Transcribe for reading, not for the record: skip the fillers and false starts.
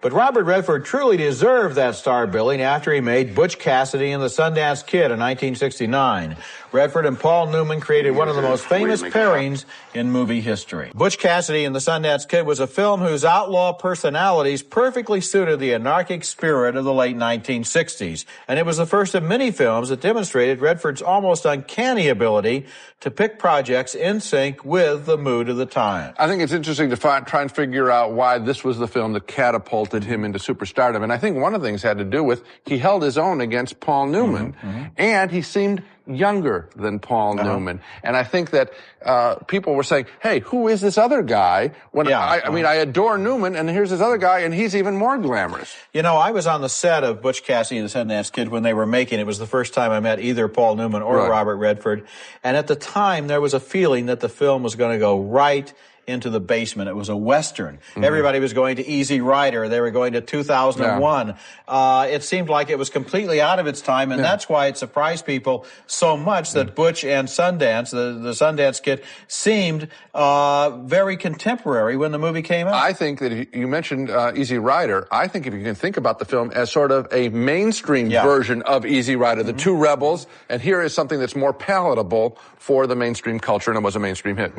But Robert Redford truly deserved that star billing after he made Butch Cassidy and the Sundance Kid in 1969. Redford and Paul Newman created one of the most famous pairings in movie history. Butch Cassidy and the Sundance Kid was a film whose outlaw personalities perfectly suited the anarchic spirit of the late 1960s. And it was the first of many films that demonstrated Redford's almost uncanny ability to pick projects in sync with the mood of the time. I think it's interesting to try and figure out why this was the film that catapulted him into superstardom. And I think one of the things had to do with he held his own against Paul Newman, and he seemed younger than Paul Newman. And I think that people were saying, hey, who is this other guy? When I mean, I adore Newman, and here's this other guy, and he's even more glamorous. You know, I was on the set of Butch Cassidy and the Sundance Kid when they were making it. It was the first time I met either Paul Newman or Robert Redford. And at the time, there was a feeling that the film was going to go right into the basement. It was a Western. Everybody was going to Easy Rider. They were going to 2001. It seemed like it was completely out of its time, and that's why it surprised people so much that Butch and Sundance, the Sundance Kid, seemed very contemporary when the movie came out. I think that you mentioned Easy Rider. I think if you can think about the film as sort of a mainstream version of Easy Rider, the two rebels, and here is something that's more palatable for the mainstream culture, and it was a mainstream hit.